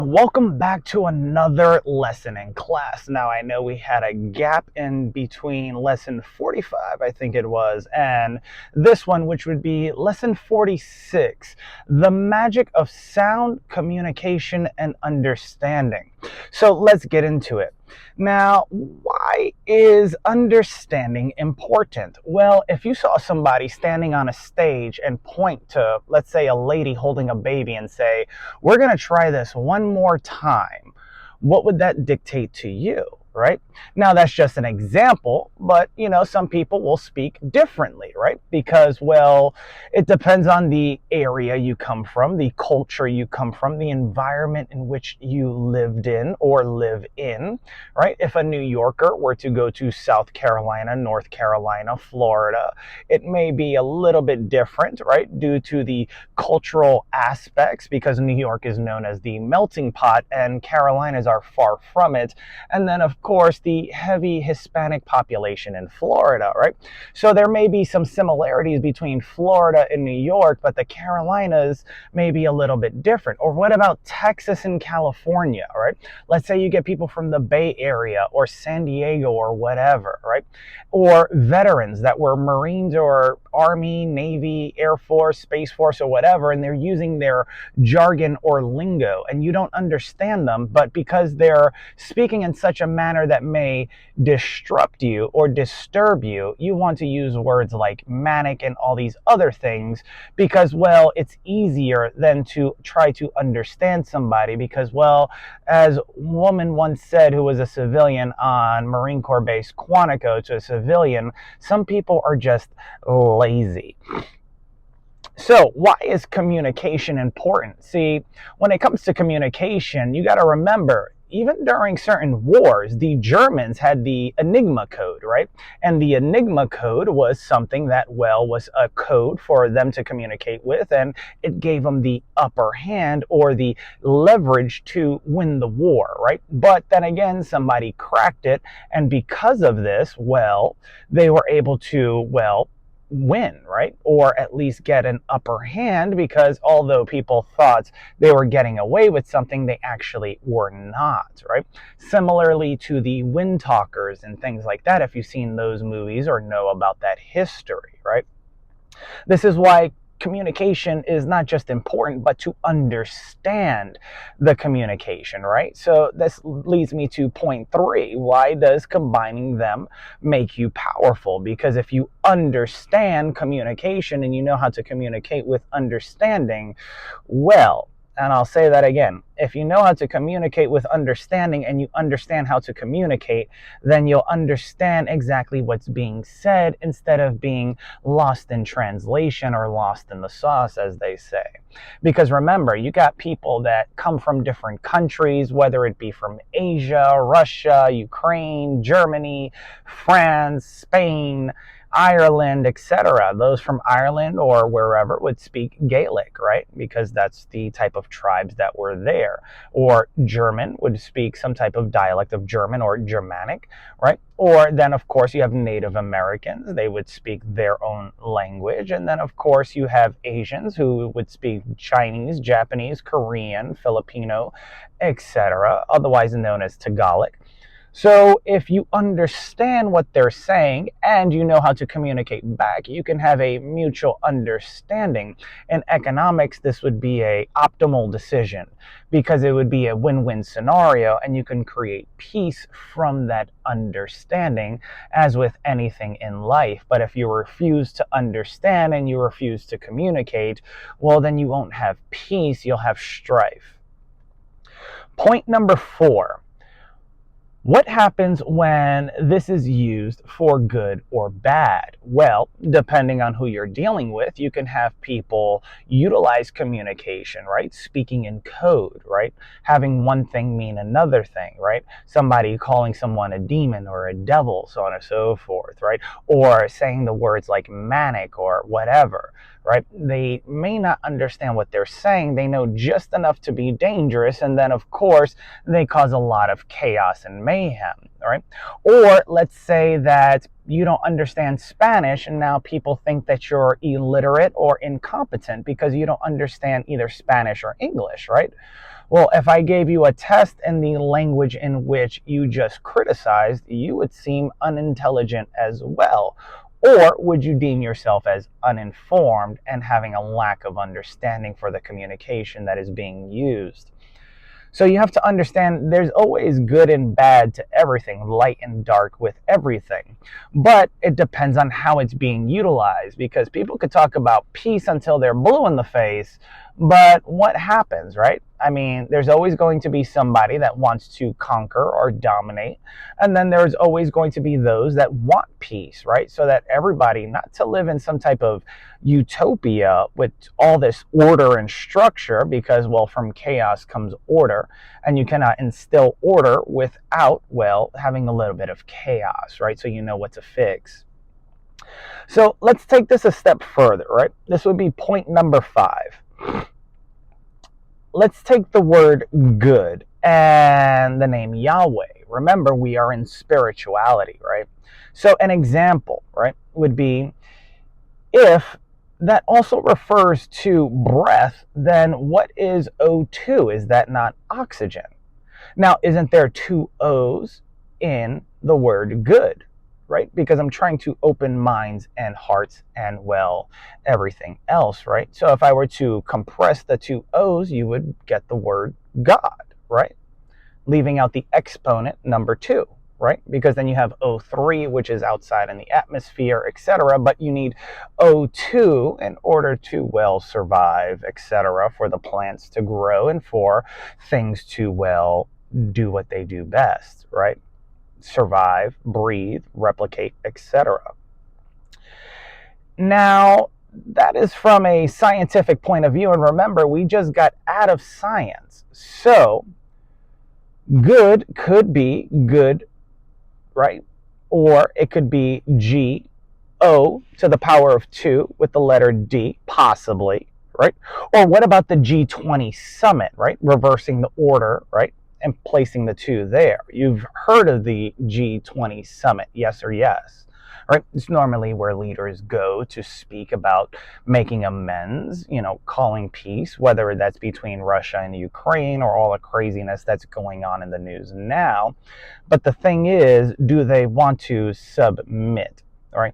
Welcome back to another lesson in class. Now, I know we had a gap in between lesson 45, I think it was, and this one, which would be lesson 46, the magic of sound communication and understanding. So let's get into it. Now, why is understanding important? Well, if you saw somebody standing on a stage and point to, let's say, a lady holding a baby and say, we're going to try this one more time, what would that dictate to you? Right now, that's just an example, but some people will speak differently, right? Because, well, it depends on the area you come from, the culture you come from, the environment in which you lived in or live in, right? If a New Yorker were to go to South Carolina, North Carolina, Florida, it may be a little bit different, right? Due to the cultural aspects, because New York is known as the melting pot and Carolinas are far from it. And then, of course, the heavy Hispanic population in Florida, right? So there may be some similarities between Florida and New York, but the Carolinas may be a little bit different. Or what about Texas and California, right? Let's say you get people from the Bay Area or San Diego or whatever, right? Or veterans that were Marines or Army, Navy, Air Force, Space Force, or whatever, and they're using their jargon or lingo, and you don't understand them, but because they're speaking in such a manner that may disrupt you or disturb you, you want to use words like manic and all these other things because, well, it's easier than to try to understand somebody because, well, as a woman once said who was a civilian on Marine Corps base Quantico to a civilian, some people are just lazy. So why is communication important? See, when it comes to communication, you got to remember, even during certain wars, the Germans had the Enigma code, right? And the Enigma code was something that, well, was a code for them to communicate with, and it gave them the upper hand or the leverage to win the war, right? But then again, somebody cracked it, and because of this, well, they were able to, well, win, right? Or at least get an upper hand because although people thought they were getting away with something, they actually were not, right? Similarly to the Wind Talkers and things like that, if you've seen those movies or know about that history, right? This is why communication is not just important, but to understand the communication, right? So this leads me to point 3. Why does combining them make you powerful? Because if you understand communication and you know how to communicate with understanding, well, and I'll say that again. If you know how to communicate with understanding and you understand how to communicate, then you'll understand exactly what's being said instead of being lost in translation or lost in the sauce, as they say. Because remember, you got people that come from different countries, whether it be from Asia, Russia, Ukraine, Germany, France, Spain, Ireland, etc. Those from Ireland or wherever would speak Gaelic, right? Because that's the type of tribes that were there. Or German would speak some type of dialect of German or Germanic, right? Or then, of course, you have Native Americans. They would speak their own language. And then, of course, you have Asians who would speak Chinese, Japanese, Korean, Filipino, etc., otherwise known as Tagalog. So if you understand what they're saying and you know how to communicate back, you can have a mutual understanding. In economics, this would be a optimal decision because it would be a win-win scenario and you can create peace from that understanding, as with anything in life. But if you refuse to understand and you refuse to communicate, well, then you won't have peace, you'll have strife. Point number 4. What happens when this is used for good or bad? Well, depending on who you're dealing with, you can have people utilize communication, right? Speaking in code, right? Having one thing mean another thing, right? Somebody calling someone a demon or a devil, so on and so forth, right? Or saying the words like manic or whatever, right? They may not understand what they're saying. They know just enough to be dangerous. And then, of course, they cause a lot of chaos and mayhem, right? Or let's say that you don't understand Spanish and now people think that you're illiterate or incompetent because you don't understand either Spanish or English, right? Well, if I gave you a test in the language in which you just criticized, you would seem unintelligent as well. Or would you deem yourself as uninformed and having a lack of understanding for the communication that is being used? So you have to understand there's always good and bad to everything, light and dark with everything. But it depends on how it's being utilized, because people could talk about peace until they're blue in the face, but what happens, right? I mean, there's always going to be somebody that wants to conquer or dominate, and then there's always going to be those that want peace, right? So that everybody, not to live in some type of utopia with all this order and structure, because, well, from chaos comes order, and you cannot instill order without, well, having a little bit of chaos, right? So you know what to fix. So let's take this a step further, right? This would be point number 5. Let's take the word good and the name Yahweh. Remember, we are in spirituality, right? So an example, right, would be, if that also refers to breath, then what is O2? Is that not oxygen? Now, isn't there 2 O's in the word good, right? Because I'm trying to open minds and hearts and, well, everything else, right? So if I were to compress the 2 O's, you would get the word God, right? Leaving out the exponent number 2. Right? Because then you have O3, which is outside in the atmosphere, etc. But you need O2 in order to, well, survive, etc., for the plants to grow and for things to, well, do what they do best, right? Survive, breathe, replicate, etc. Now, that is from a scientific point of view. And remember, we just got out of science. So, good could be good, right? Or it could be G-O to the power of 2 with the letter D, possibly, right? Or what about the G20 summit, right? Reversing the order, right? And placing the 2 there. You've heard of the G20 summit, yes or yes? Right? It's normally where leaders go to speak about making amends, calling peace, whether that's between Russia and Ukraine or all the craziness that's going on in the news now. But the thing is, do they want to submit, right?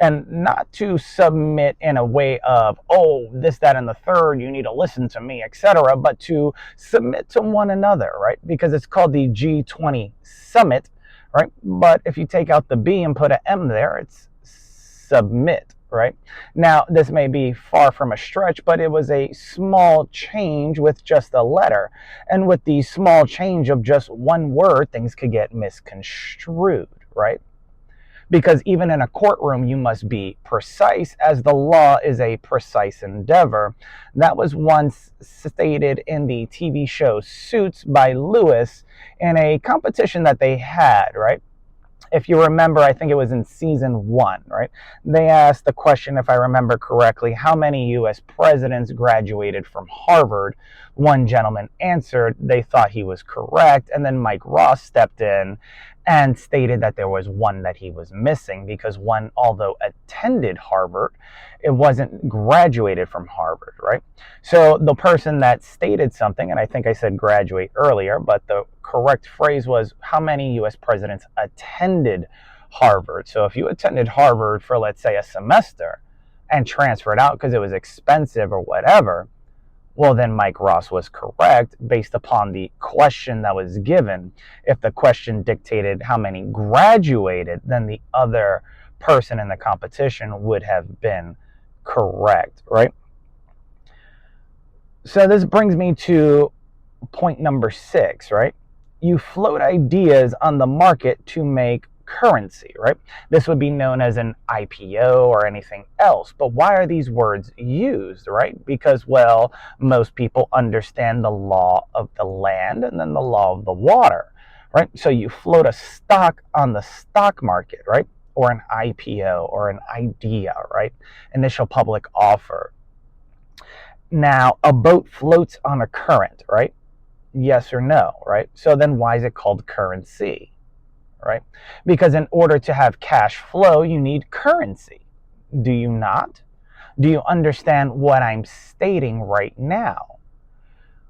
And not to submit in a way of, oh, this, that, and the third, you need to listen to me, etc., but to submit to one another, right? Because it's called the G20 summit, right? But if you take out the B and put an M there, it's submit, right? Now, this may be far from a stretch, but it was a small change with just a letter. And with the small change of just one word, things could get misconstrued, right? Because even in a courtroom, you must be precise, as the law is a precise endeavor. That was once stated in the TV show Suits by Lewis in a competition that they had, right? If you remember, I think it was in season 1, right? They asked the question, if I remember correctly, how many U.S. presidents graduated from Harvard? One gentleman answered they thought he was correct, and then Mike Ross stepped in and stated that there was one that he was missing, because one, although attended Harvard, it wasn't graduated from Harvard, right? So the person that stated something, and I think I said graduate earlier, but the correct phrase was, how many U.S. presidents attended Harvard? So if you attended Harvard for, let's say, a semester and transferred out because it was expensive or whatever, well, then Mike Ross was correct based upon the question that was given. If the question dictated how many graduated, then the other person in the competition would have been correct, right? So this brings me to point number 6, right? You float ideas on the market to make currency, right? This would be known as an IPO or anything else. But why are these words used, right? Because, well, most people understand the law of the land and then the law of the water, right? So you float a stock on the stock market, right? Or an IPO or an idea, right? Initial public offer. Now, a boat floats on a current, right? Yes or no, right? So then why is it called currency? Right? Because in order to have cash flow, you need currency. Do you not? Do you understand what I'm stating right now?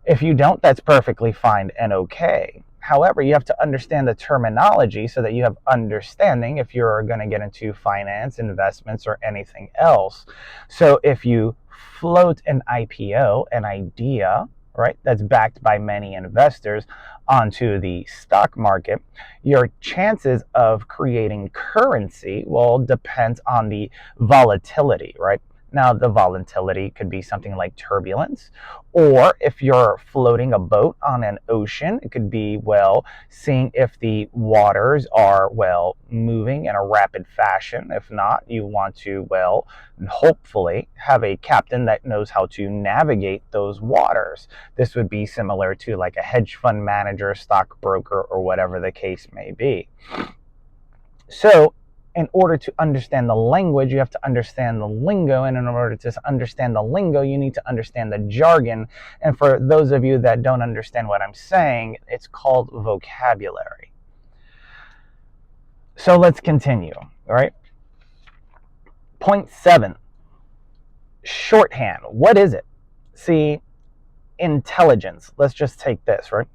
If you don't, that's perfectly fine and okay. However, you have to understand the terminology so that you have understanding if you're going to get into finance, investments, or anything else. So if you float an IPO, an idea, right, that's backed by many investors onto the stock market, your chances of creating currency will depend on the volatility, right? Now, the volatility could be something like turbulence, or if you're floating a boat on an ocean, it could be, well, seeing if the waters are, well, moving in a rapid fashion. If not, you want to, well, hopefully have a captain that knows how to navigate those waters. This would be similar to like a hedge fund manager, stockbroker, or whatever the case may be. So, in order to understand the language, you have to understand the lingo. And in order to understand the lingo, you need to understand the jargon. And for those of you that don't understand what I'm saying, it's called vocabulary. So let's continue, all right? Point 7, shorthand. What is it? See, intelligence. Let's just take this, right?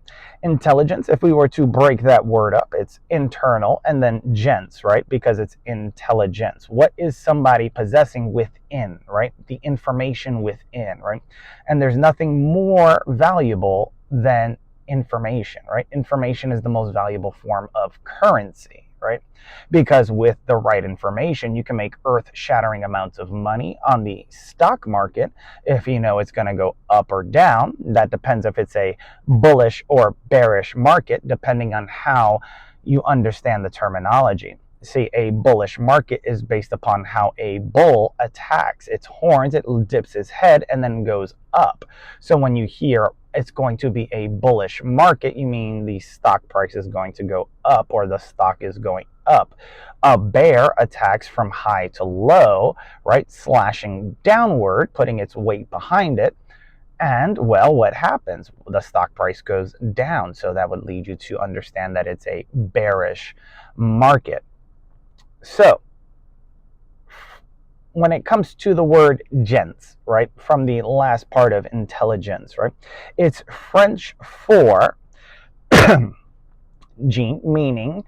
Intelligence, if we were to break that word up, it's internal and then gens, right? Because it's intelligence. What is somebody possessing within, right? The information within, right? And there's nothing more valuable than information, right? Information is the most valuable form of currency, right? Because with the right information, you can make earth-shattering amounts of money on the stock market. If you know it's going to go up or down, that depends if it's a bullish or bearish market, depending on how you understand the terminology. See, a bullish market is based upon how a bull attacks its horns, it dips its head and then goes up. So when you hear it's going to be a bullish market, you mean the stock price is going to go up or the stock is going up. A bear attacks from high to low, right? Slashing downward, putting its weight behind it. And, well, what happens? The stock price goes down. So that would lead you to understand that it's a bearish market. So, when it comes to the word gens, right, from the last part of intelligence, right, it's French for Jean, meaning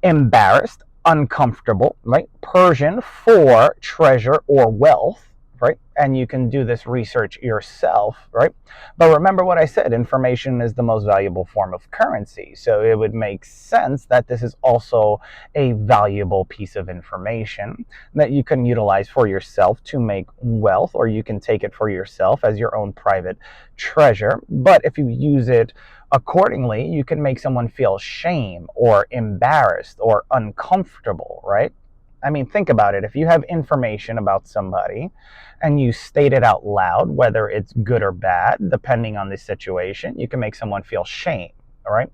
embarrassed, uncomfortable, right? Persian for treasure or wealth, right? And you can do this research yourself, right? But remember what I said, information is the most valuable form of currency. So it would make sense that this is also a valuable piece of information that you can utilize for yourself to make wealth, or you can take it for yourself as your own private treasure. But if you use it accordingly, you can make someone feel shame or embarrassed or uncomfortable, right? I mean, think about it. If you have information about somebody and you state it out loud, whether it's good or bad, depending on the situation, you can make someone feel shame, all right?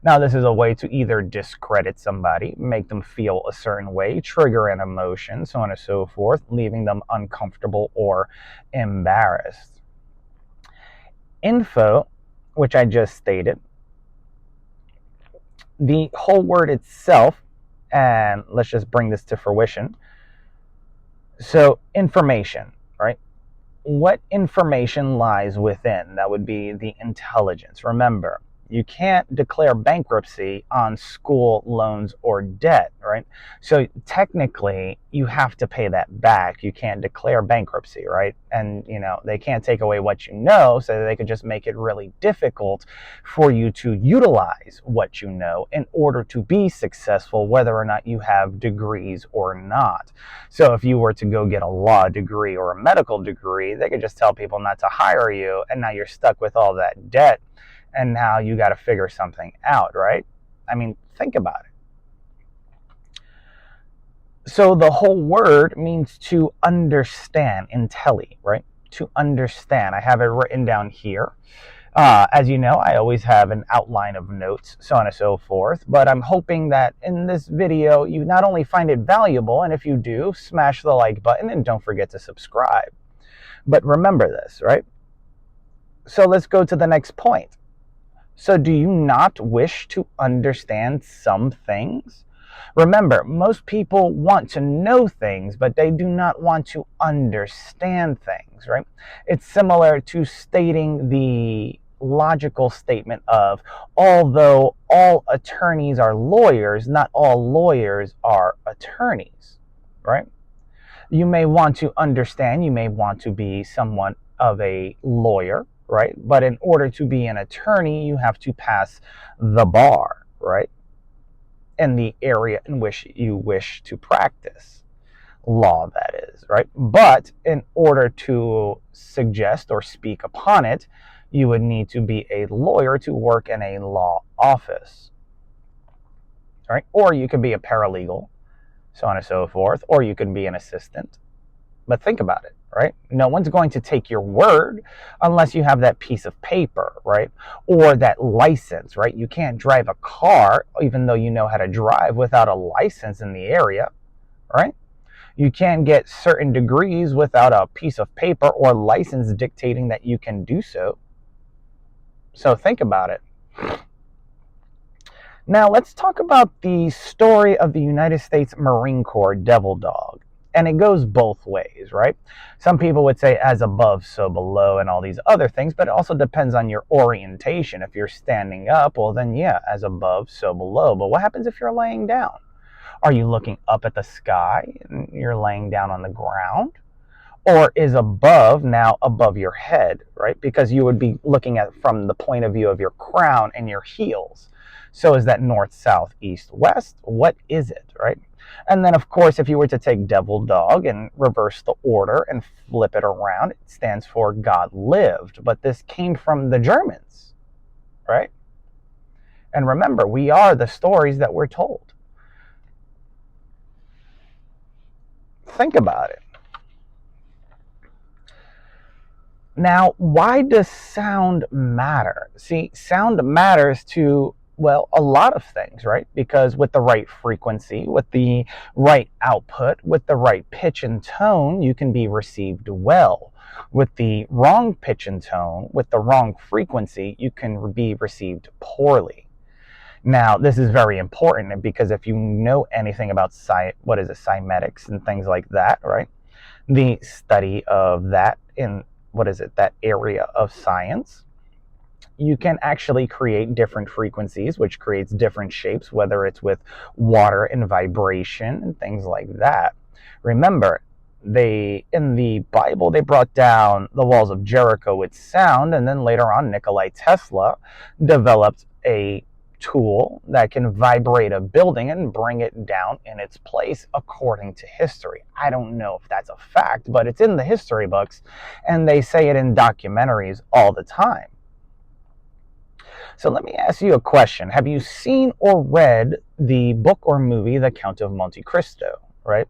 Now, this is a way to either discredit somebody, make them feel a certain way, trigger an emotion, so on and so forth, leaving them uncomfortable or embarrassed. Info, which I just stated, the whole word itself, and let's just bring this to fruition. So, information, right? What information lies within? That would be the intelligence. Remember, you can't declare bankruptcy on school loans or debt, right? So technically, you have to pay that back. You can't declare bankruptcy, right? And, they can't take away what you know, so they could just make it really difficult for you to utilize what you know in order to be successful, whether or not you have degrees or not. So if you were to go get a law degree or a medical degree, they could just tell people not to hire you, and now you're stuck with all that debt. And now you got to figure something out, right? I mean, think about it. So the whole word means to understand, intelli, right? To understand. I have it written down here. As you know, I always have an outline of notes, so on and so forth. But I'm hoping that in this video, you not only find it valuable, and if you do, smash the like button and don't forget to subscribe. But remember this, right? So let's go to the next point. So do you not wish to understand some things? Remember, most people want to know things, but they do not want to understand things, right? It's similar to stating the logical statement of, although all attorneys are lawyers, not all lawyers are attorneys, right? You may want to understand, you may want to be somewhat of a lawyer, right? But in order to be an attorney, you have to pass the bar, right? In the area in which you wish to practice law, that is, right? But in order to suggest or speak upon it, you would need to be a lawyer to work in a law office, right? Or you could be a paralegal, so on and so forth, or you can be an assistant. But think about it, right? No one's going to take your word unless you have that piece of paper, right? Or that license, right? You can't drive a car, even though you know how to drive, without a license in the area, right? You can't get certain degrees without a piece of paper or license dictating that you can do so. So think about it. Now let's talk about the story of the United States Marine Corps Devil Dog. And it goes both ways, right? Some people would say as above, so below, and all these other things, but it also depends on your orientation. If you're standing up, well then yeah, as above, so below. But what happens if you're laying down? Are you looking up at the sky and you're laying down on the ground? Or is above now above your head, right? Because you would be looking at from the point of view of your crown and your heels. So is that north, south, east, west? What is it, right? And then, of course, if you were to take devil dog and reverse the order and flip it around, it stands for God lived. But this came from the Germans, right? And remember, we are the stories that we're told. Think about it. Now, why does sound matter? See, sound matters to, well, a lot of things, right? Because with the right frequency, with the right output, with the right pitch and tone, you can be received well. With the wrong pitch and tone, with the wrong frequency, you can be received poorly. Now, this is very important because if you know anything about cymetics and things like that, right? The study of that in that area of science, you can actually create different frequencies, which creates different shapes, whether it's with water and vibration and things like that. Remember, in the Bible, they brought down the walls of Jericho with sound, and then later on, Nikola Tesla developed a tool that can vibrate a building and bring it down in its place according to history. I don't know if that's a fact, but it's in the history books and they say it in documentaries all the time. So let me ask you a question. Have you seen or read the book or movie The Count of Monte Cristo, right?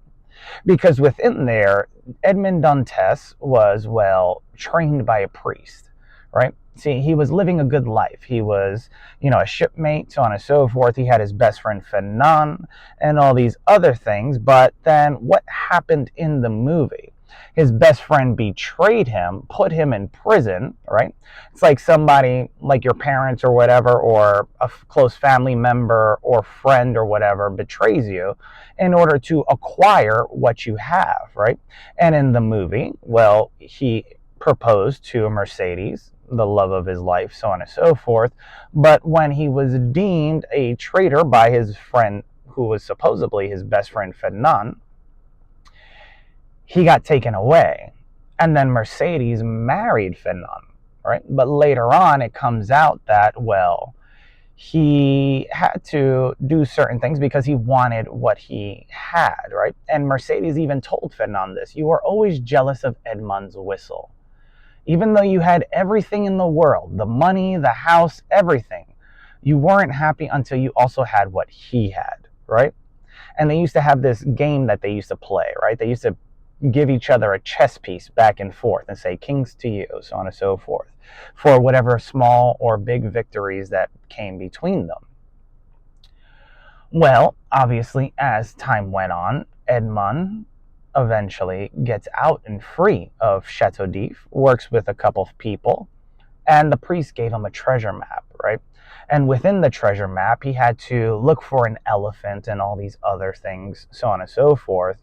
Because within there, Edmond Dantes was, well, trained by a priest, right? See, he was living a good life. He was, a shipmate, so on and so forth. He had his best friend Fernand and all these other things. But then what happened in the movie? His best friend betrayed him, put him in prison, right? It's like somebody, like your parents or whatever, or a close family member or friend or whatever betrays you in order to acquire what you have, right? And in the movie, well, he proposed to a Mercedes, the love of his life, so on and so forth. But when he was deemed a traitor by his friend, who was supposedly his best friend Fernand, he got taken away. And then Mercedes married Fernand, right? But later on, it comes out that, well, he had to do certain things because he wanted what he had, right? And Mercedes even told Fernand this: you were always jealous of Edmond's whistle. Even though you had everything in the world, the money, the house, everything, you weren't happy until you also had what he had, right? And they used to have this game that they used to play, right? They used to give each other a chess piece back and forth and say, kings to you, so on and so forth, for whatever small or big victories that came between them. Well, obviously, as time went on, Edmond eventually gets out and free of Chateau d'If, works with a couple of people, and the priest gave him a treasure map, right? And within the treasure map, he had to look for an elephant and all these other things, so on and so forth.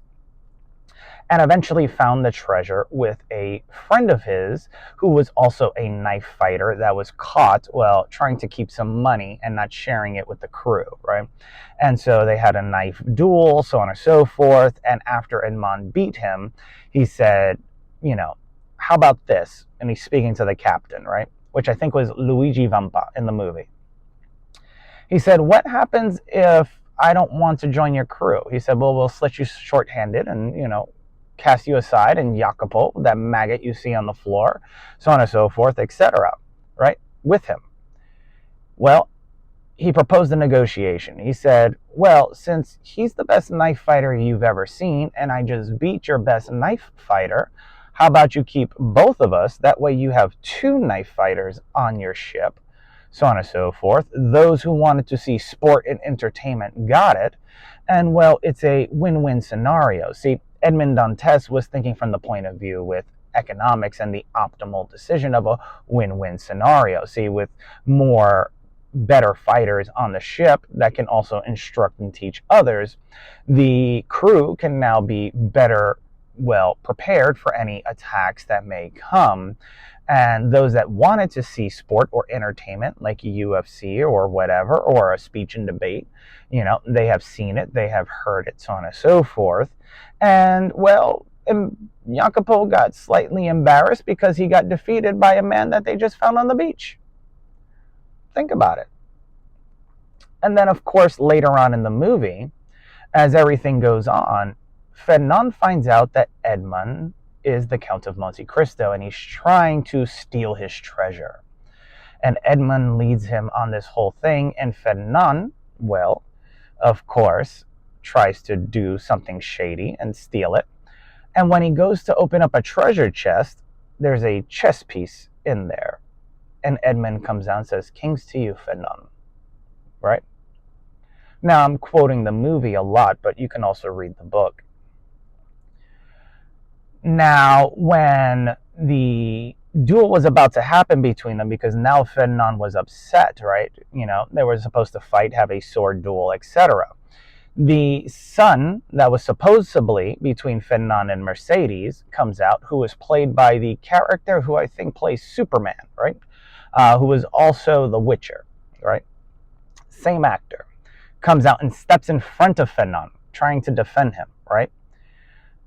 and eventually found the treasure with a friend of his who was also a knife fighter that was caught, well, trying to keep some money and not sharing it with the crew, right? And so they had a knife duel, so on and so forth. And after Edmond beat him, he said, you know, how about this? And he's speaking to the captain, right? Which I think was Luigi Vampa in the movie. He said, what happens if I don't want to join your crew? He said, well, we'll slit you short-handed and, cast you aside, and Jacopo, that maggot you see on the floor, so on and so forth, etc., right, with him. Well, he proposed a negotiation. He said, well, since he's the best knife fighter you've ever seen, and I just beat your best knife fighter, how about you keep both of us? That way you have two knife fighters on your ship, so on and so forth. Those who wanted to see sport and entertainment got it. And, well, it's a win-win scenario. See, Edmond Dantes was thinking from the point of view with economics and the optimal decision of a win-win scenario. See, with more better fighters on the ship that can also instruct and teach others, the crew can now be better, well, prepared for any attacks that may come. And those that wanted to see sport or entertainment, like a UFC or whatever, or a speech and debate, they have seen it, they have heard it, so on and so forth. And, well, Jacopo got slightly embarrassed because he got defeated by a man that they just found on the beach. Think about it. And then, of course, later on in the movie, as everything goes on, Fernand finds out that Edmond is the Count of Monte Cristo, and he's trying to steal his treasure. And Edmond leads him on this whole thing, and Fernand, well, of course, tries to do something shady and steal it. And when he goes to open up a treasure chest, there's a chess piece in there. And Edmond comes out and says, "Kings to you, Fernand." Right? Now, I'm quoting the movie a lot, but you can also read the book. Now, when the duel was about to happen between them, because now Fernand was upset, right? They were supposed to fight, have a sword duel, etc. The son that was supposedly between Fernand and Mercedes comes out, who was played by the character who I think plays Superman, right? Who was also The Witcher, right? Same actor. Comes out and steps in front of Fernand, trying to defend him, right?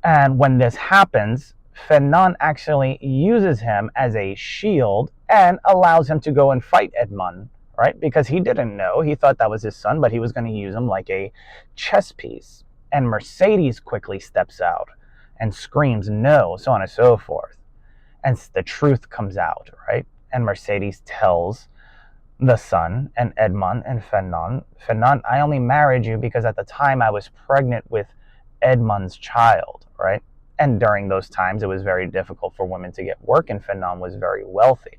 And when this happens, Fernand actually uses him as a shield and allows him to go and fight Edmond, right? Because he didn't know. He thought that was his son, but he was going to use him like a chess piece. And Mercedes quickly steps out and screams no, so on and so forth. And the truth comes out, right? And Mercedes tells the son and Edmond and Fernand, I only married you because at the time I was pregnant with Edmond's child, right? And during those times, it was very difficult for women to get work, and Fernand was very wealthy.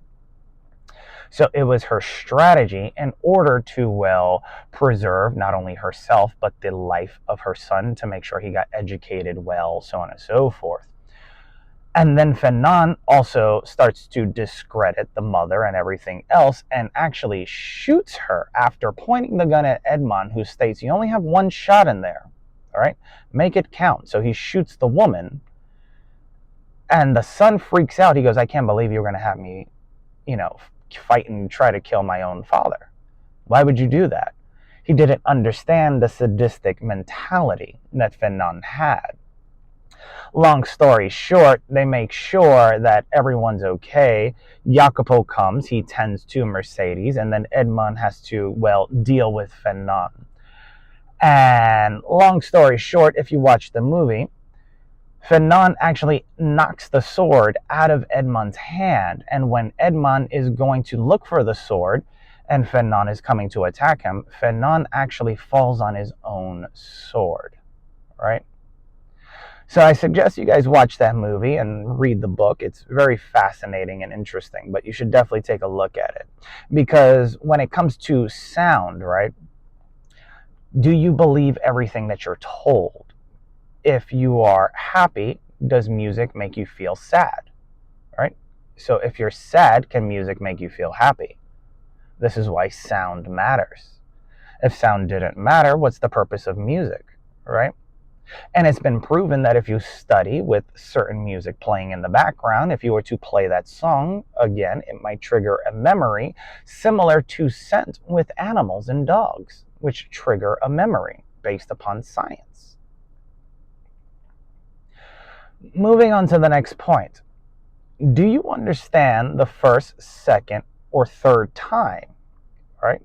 So it was her strategy in order to, well, preserve not only herself, but the life of her son, to make sure he got educated well, so on and so forth. And then Fernand also starts to discredit the mother and everything else, and actually shoots her after pointing the gun at Edmond, who states, you only have one shot in there. All right, make it count. So he shoots the woman, and the son freaks out. He goes, I can't believe you're going to have me, fight and try to kill my own father. Why would you do that? He didn't understand the sadistic mentality that Fernand had. Long story short, they make sure that everyone's okay. Jacopo comes, he tends to Mercedes, and then Edmond has to, well, deal with Fernand. And long story short, if you watch the movie, Fernand actually knocks the sword out of Edmond's hand. And when Edmond is going to look for the sword and Fernand is coming to attack him, Fernand actually falls on his own sword, right? So I suggest you guys watch that movie and read the book. It's very fascinating and interesting, but you should definitely take a look at it. Because when it comes to sound, right, do you believe everything that you're told? If you are happy, does music make you feel sad? Right? So if you're sad, can music make you feel happy? This is why sound matters. If sound didn't matter, what's the purpose of music? Right? And it's been proven that if you study with certain music playing in the background, if you were to play that song again, it might trigger a memory similar to scent with animals and dogs, which trigger a memory based upon science. Moving on to the next point. Do you understand the first, second, or third time? Right?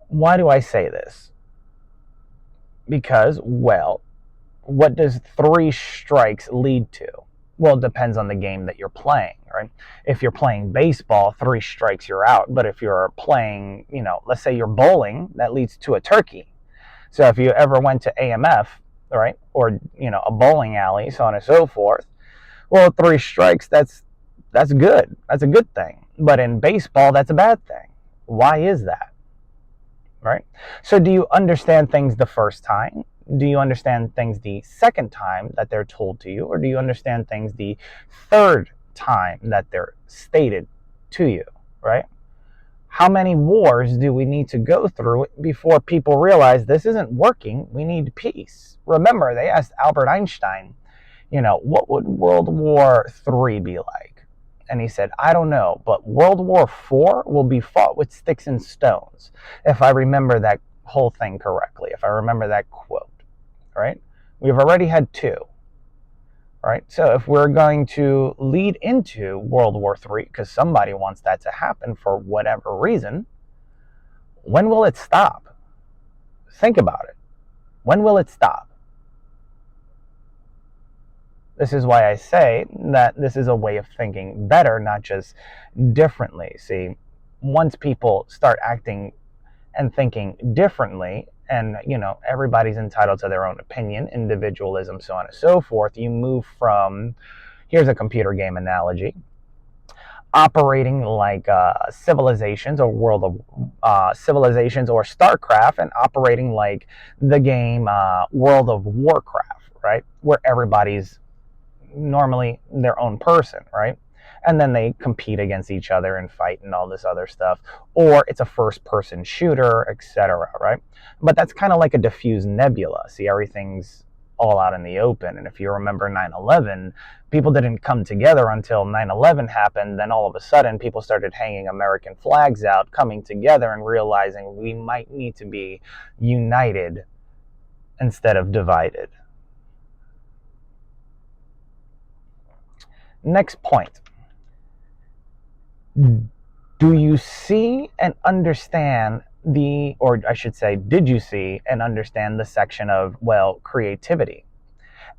Why do I say this? Because, well, what does 3 strikes lead to? Well, it depends on the game that you're playing, right? If you're playing baseball, 3 strikes, you're out. But if you're playing, let's say you're bowling, that leads to a turkey. So if you ever went to AMF, right, or, a bowling alley, so on and so forth, well, 3 strikes, that's good. That's a good thing. But in baseball, that's a bad thing. Why is that? Right? So do you understand things the first time? Do you understand things the second time that they're told to you? Or do you understand things the third time that they're stated to you? Right? How many wars do we need to go through before people realize this isn't working? We need peace. Remember, they asked Albert Einstein, what would World War III be like? And he said, I don't know, but World War IV will be fought with sticks and stones, if I remember that whole thing correctly, if I remember that quote, right? We've already had 2, right? So if we're going to lead into World War III, because somebody wants that to happen for whatever reason, when will it stop? Think about it. When will it stop? This is why I say that this is a way of thinking better, not just differently. See, once people start acting and thinking differently, and everybody's entitled to their own opinion, individualism, so on and so forth, you move from, here's a computer game analogy, operating like civilizations or world of civilizations or StarCraft, and operating like the game World of Warcraft, right, where everybody's normally their own person, right? And then they compete against each other and fight and all this other stuff. Or it's a first-person shooter, etc., right? But that's kind of like a diffused nebula. See, everything's all out in the open. And if you remember 9/11, people didn't come together until 9/11 happened. Then all of a sudden, people started hanging American flags out, coming together and realizing we might need to be united instead of divided. Next point. Do you see and understand or I should say, did you see and understand the section of, creativity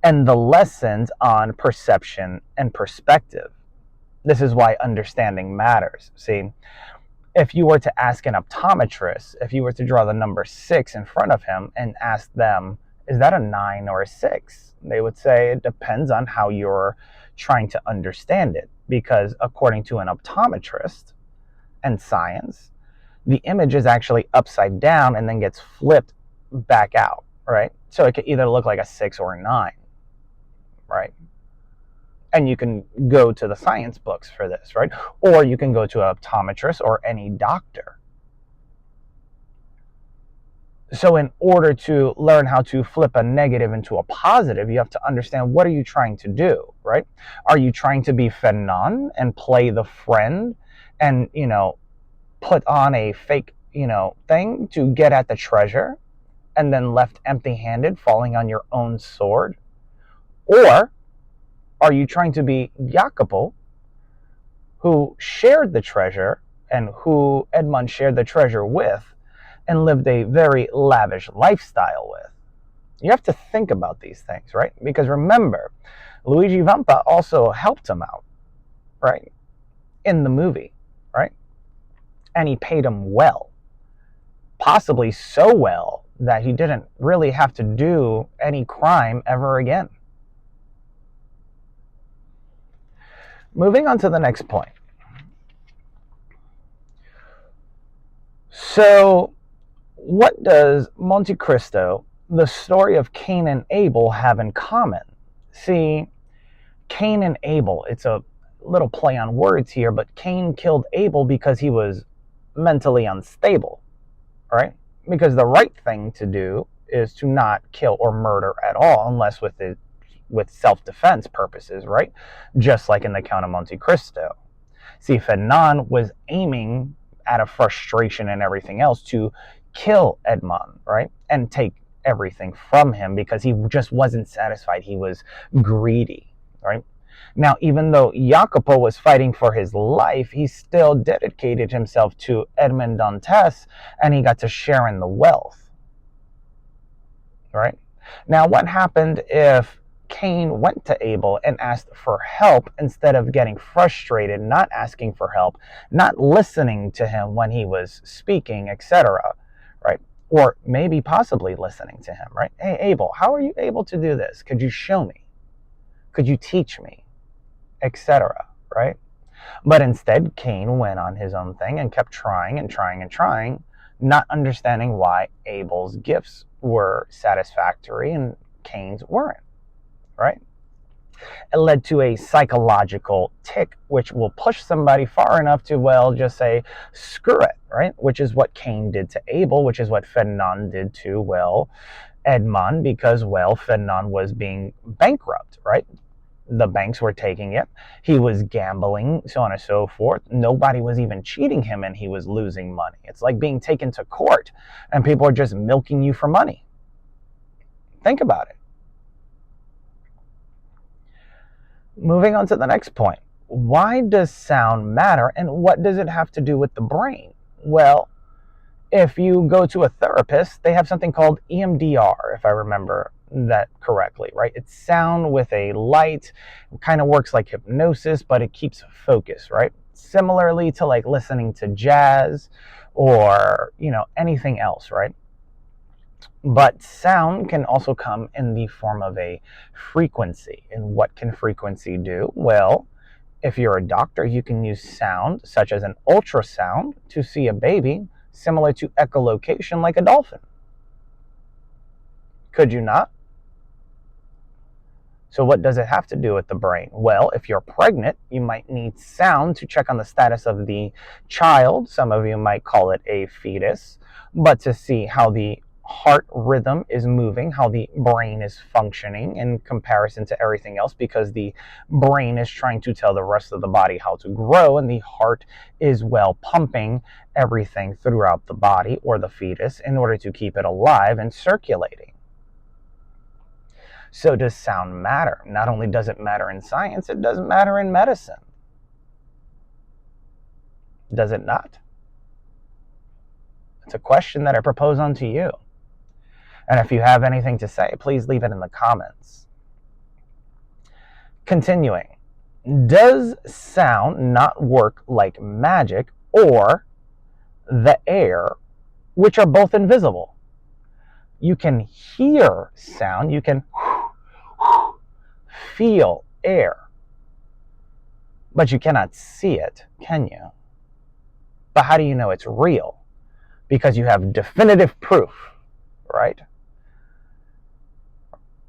and the lessons on perception and perspective? This is why understanding matters. See, if you were to ask an optometrist, if you were to draw the number 6 in front of him and ask them, is that a 9 or a 6? They would say it depends on how you're trying to understand it, because according to an optometrist and science, the image is actually upside down and then gets flipped back out, right? So it could either look like a 6 or a 9, right? And you can go to the science books for this, right? Or you can go to an optometrist or any doctor. So in order to learn how to flip a negative into a positive, you have to understand, what are you trying to do, right? Are you trying to be Fanon and play the friend and, put on a fake, thing to get at the treasure and then left empty-handed, falling on your own sword? Or are you trying to be Jacopo, who shared the treasure and who Edmund shared the treasure with, and lived a very lavish lifestyle with? You have to think about these things, right? Because remember, Luigi Vampa also helped him out, right? In the movie, right? And he paid him well. Possibly so well that he didn't really have to do any crime ever again. Moving on to the next point. So, what does Monte Cristo, the story of Cain and Abel, have in common? See, Cain and Abel, it's a little play on words here, but Cain killed Abel because he was mentally unstable, right? Because the right thing to do is to not kill or murder at all, unless with self-defense purposes, right? Just like in the Count of Monte Cristo. See, Fernand was aiming out of frustration and everything else to kill Edmond, right? And take everything from him because he just wasn't satisfied. He was greedy, right? Now, even though Jacopo was fighting for his life, he still dedicated himself to Edmond Dantes, and he got to share in the wealth, right? Now, what happened if Cain went to Abel and asked for help instead of getting frustrated, not asking for help, not listening to him when he was speaking, etc., right? Or maybe possibly listening to him, right? Hey, Abel, how are you able to do this? Could you show me? Could you teach me? Etc., right? But instead, Cain went on his own thing and kept trying and trying and trying, not understanding why Abel's gifts were satisfactory and Cain's weren't, right? It led to a psychological tick, which will push somebody far enough to, well, just say, screw it, right? Which is what Cain did to Abel, which is what Fernand did to, well, Edmond, because, well, Fernand was being bankrupt, right? The banks were taking it. He was gambling, so on and so forth. Nobody was even cheating him, and he was losing money. It's like being taken to court, and people are just milking you for money. Think about it. Moving on to the next point. Why does sound matter, and what does it have to do with the brain? Well, if you go to a therapist, they have something called EMDR, if I remember that correctly, right? It's sound with a light. It kind of works like hypnosis, but it keeps focus, right? Similarly to like listening to jazz or, anything else, right? But sound can also come in the form of a frequency. And what can frequency do? Well, if you're a doctor, you can use sound, such as an ultrasound, to see a baby, similar to echolocation like a dolphin. Could you not? So what does it have to do with the brain? Well, if you're pregnant, you might need sound to check on the status of the child. Some of you might call it a fetus, but to see how the heart rhythm is moving, how the brain is functioning in comparison to everything else, because the brain is trying to tell the rest of the body how to grow, and the heart is, well, pumping everything throughout the body or the fetus in order to keep it alive and circulating. So does sound matter? Not only does it matter in science, it does matter in medicine. Does it not? It's a question that I propose unto you. And if you have anything to say, please leave it in the comments. Continuing. Does sound not work like magic or the air, which are both invisible? You can hear sound, you can feel air, but you cannot see it, can you? But how do you know it's real? Because you have definitive proof, right?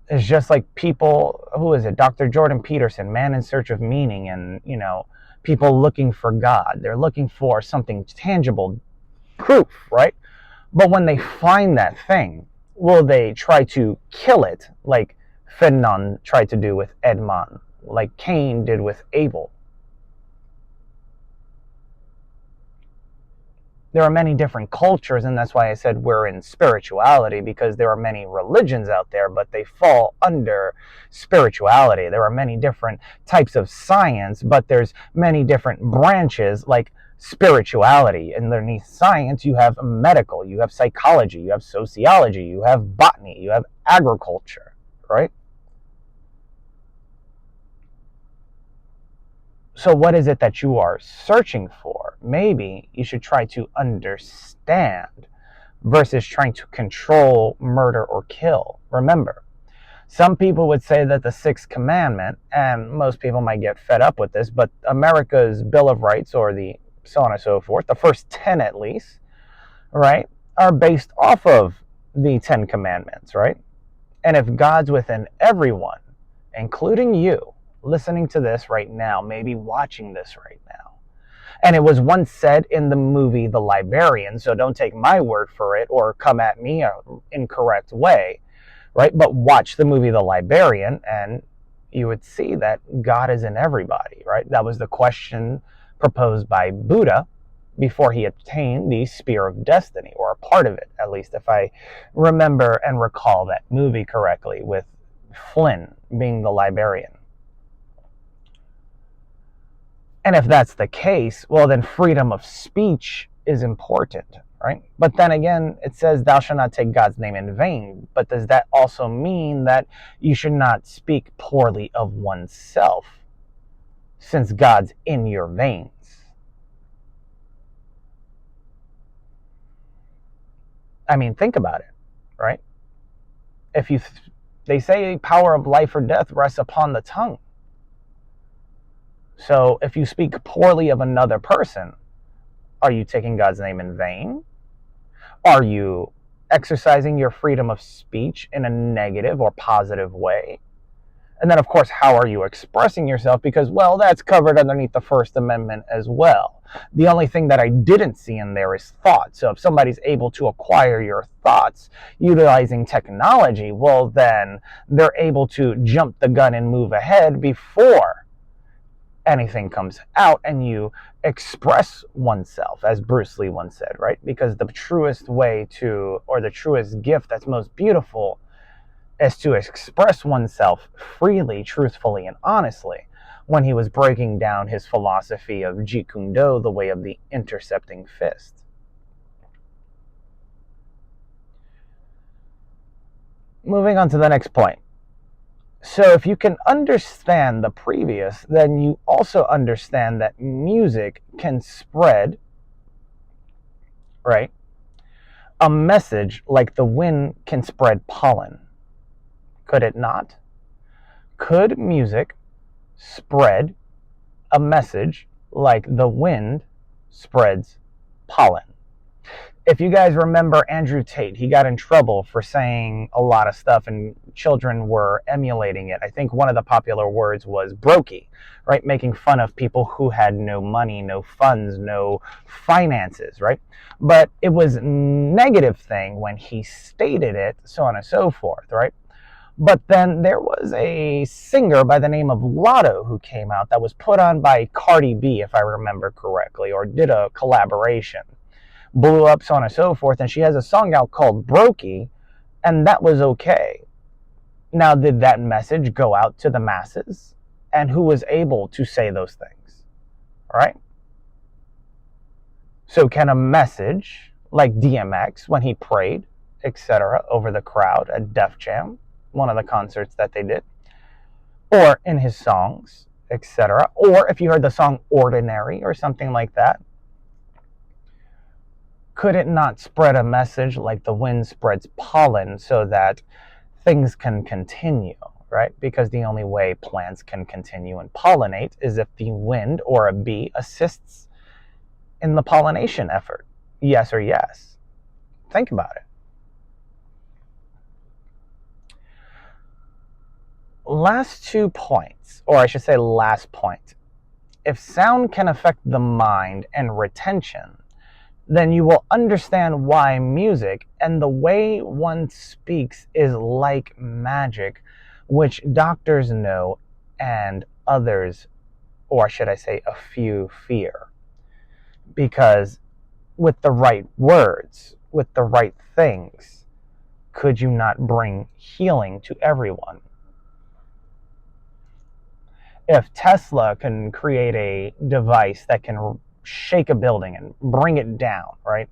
It's just like people, who is it? Dr. Jordan Peterson, Man in Search of Meaning, and, people looking for God. They're looking for something tangible, proof, right? But when they find that thing, will they try to kill it like Fernand tried to do with Edmond, like Cain did with Abel? There are many different cultures, and that's why I said we're in spirituality, because there are many religions out there, but they fall under spirituality. There are many different types of science, but there's many different branches like spirituality. Underneath science, you have medical, you have psychology, you have sociology, you have botany, you have agriculture, right? So what is it that you are searching for? Maybe you should try to understand versus trying to control, murder, or kill. Remember, some people would say that the Sixth Commandment, and most people might get fed up with this, but America's Bill of Rights, or the so on and so forth, the first 10 at least, right, are based off of the 10 Commandments, right? And if God's within everyone, including you, listening to this right now, maybe watching this right now, And it was once said in the movie The Librarian, so don't take my word for it or come at me an incorrect way, right? But watch the movie The Librarian and you would see that God is in everybody, right? That was the question proposed by Buddha before he obtained the Spear of Destiny, or a part of it, at least, if I remember and recall that movie correctly, with Flynn being the librarian. And if that's the case, well, then freedom of speech is important, right? But then again, it says, thou shalt not take God's name in vain. But does that also mean that you should not speak poorly of oneself, since God's in your veins? I mean, think about it, right? If you, they say power of life or death rests upon the tongue. So if you speak poorly of another person, are you taking God's name in vain? Are you exercising your freedom of speech in a negative or positive way? And then, of course, how are you expressing yourself? Because, well, that's covered underneath the First Amendment as well. The only thing that I didn't see in there is thought. So if somebody's able to acquire your thoughts utilizing technology, well, then they're able to jump the gun and move ahead before anything comes out and you express oneself, as Bruce Lee once said, right? Because the truest way to, or the truest gift that's most beautiful, is to express oneself freely, truthfully, and honestly, when he was breaking down his philosophy of Jeet Kune Do, the way of the intercepting fist. Moving on to the next point. So if you can understand the previous, then you also understand that music can spread, right, a message like the wind can spread pollen. Could it not? Could music spread a message like the wind spreads pollen? If you guys remember Andrew Tate, he got in trouble for saying a lot of stuff and children were emulating it. I think one of the popular words was brokey, right? Making fun of people who had no money, no funds, no finances, right? But it was a negative thing when he stated it, so on and so forth, right? But then there was a singer by the name of Lotto who came out that was put on by Cardi B, if I remember correctly, or did a collaboration. Blew up, so on and so forth, and she has a song out called Brokey, and that was okay. Now, did that message go out to the masses? And who was able to say those things? All right? So can a message like DMX, when he prayed, etc., over the crowd at Def Jam, one of the concerts that they did, or in his songs, etc., or if you heard the song Ordinary or something like that, could it not spread a message like the wind spreads pollen so that things can continue, right? Because the only way plants can continue and pollinate is if the wind or a bee assists in the pollination effort. Yes or yes? Think about it. Last 2 points, or I should say last point. If sound can affect the mind and retention, then you will understand why music and the way one speaks is like magic, which doctors know and others, or should I say a few, fear. Because with the right words, with the right things, could you not bring healing to everyone? If Tesla can create a device that can shake a building and bring it down, right?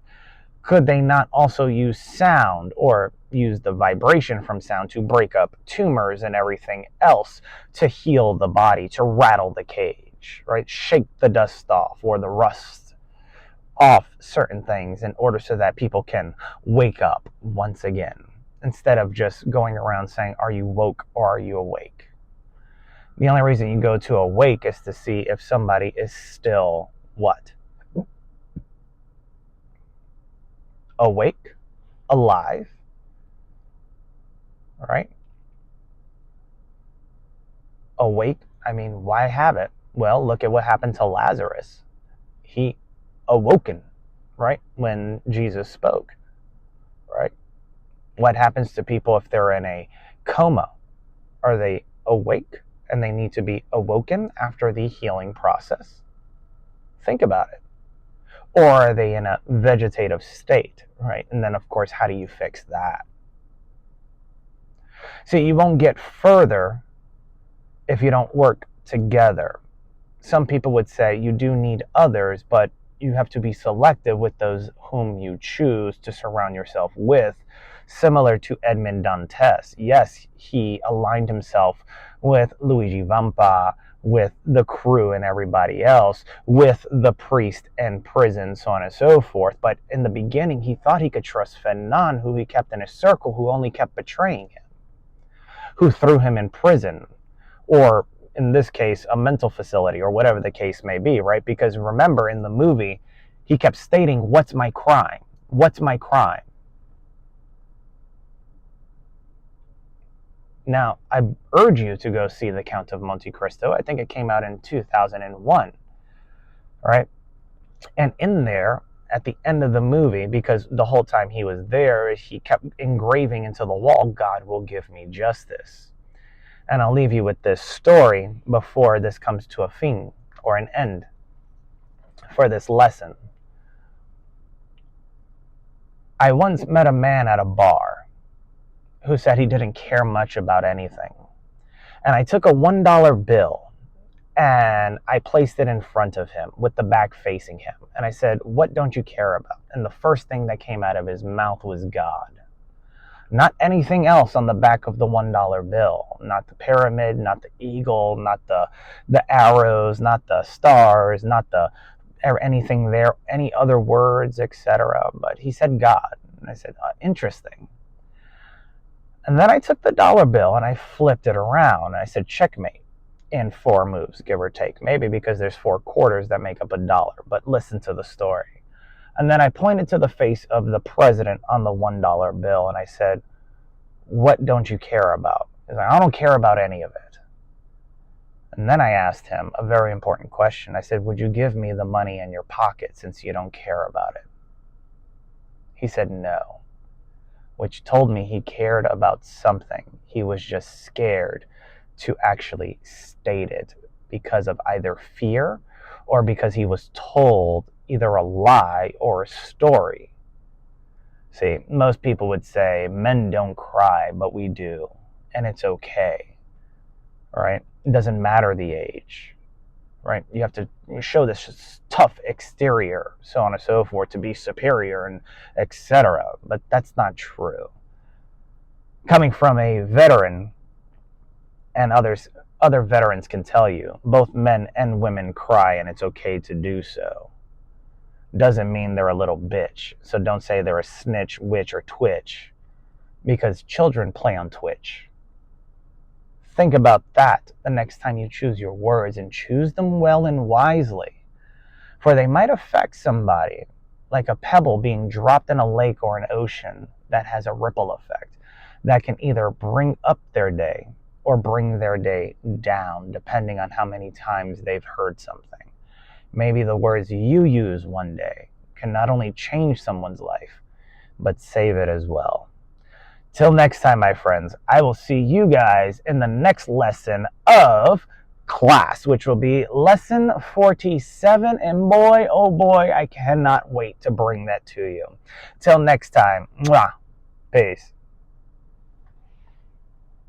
Could they not also use sound or use the vibration from sound to break up tumors and everything else to heal the body, to rattle the cage, right? Shake the dust off or the rust off certain things in order so that people can wake up once again, instead of just going around saying, are you woke or are you awake? The only reason you go to awake is to see if somebody is still what? Awake, alive, right? Awake, I mean, why have it? Well, look at what happened to Lazarus. he awoken, right? When Jesus spoke, right? What happens to people if they're in a coma? Are they awake and they need to be awoken after the healing process? Think about it. Or are they in a vegetative state, right? And then, of course, how do you fix that? See, you won't get further if you don't work together. Some people would say you do need others, but you have to be selective with those whom you choose to surround yourself with, similar to Edmond Dantes. Yes, he aligned himself with Luigi Vampa, with the crew and everybody else, with the priest in prison, so on and so forth. But in the beginning, he thought he could trust Fernand, who he kept in his circle, who only kept betraying him, who threw him in prison, or in this case, a mental facility, or whatever the case may be, right? Because remember, in the movie, he kept stating, "What's my crime? What's my crime?" Now, I urge you to go see The Count of Monte Cristo. I think it came out in 2001, right? And in there, at the end of the movie, because the whole time he was there, he kept engraving into the wall, "God will give me justice." And I'll leave you with this story before this comes to a fin, or an end, for this lesson. I once met a man at a bar who said he didn't care much about anything. And I took a $1 bill and I placed it in front of him with the back facing him. And I said, "What don't you care about?" And the first thing that came out of his mouth was God. Not anything else on the back of the $1 bill. Not the pyramid, not the eagle, not the arrows, not the stars, not the or anything there, any other words, etc. But he said God. And I said, interesting. And then I took the dollar bill and I flipped it around. And I said, "Checkmate," in 4 moves, give or take. Maybe because there's 4 quarters that make up a dollar. But listen to the story. And then I pointed to the face of the president on the $1 bill and I said, "What don't you care about?" He's like, "I don't care about any of it." And then I asked him a very important question. I said, "Would you give me the money in your pocket since you don't care about it?" He said no, which told me he cared about something. He was just scared to actually state it because of either fear or because he was told either a lie or a story. See, most people would say men don't cry, but we do, and it's okay, right? It doesn't matter the age, right? You have to show this tough exterior, so on and so forth, to be superior and etc. But that's not true. Coming from a veteran, and other veterans can tell you, both men and women cry, and it's okay to do so. Doesn't mean they're a little bitch. So don't say they're a snitch, witch, or twitch, because children play on Twitch. Think about that the next time you choose your words, and choose them well and wisely, for they might affect somebody, like a pebble being dropped in a lake or an ocean that has a ripple effect that can either bring up their day or bring their day down, depending on how many times they've heard something. Maybe the words you use one day can not only change someone's life, but save it as well. Till next time, my friends, I will see you guys in the next lesson of class, which will be lesson 47. And boy, oh boy, I cannot wait to bring that to you. Till next time, mwah, peace.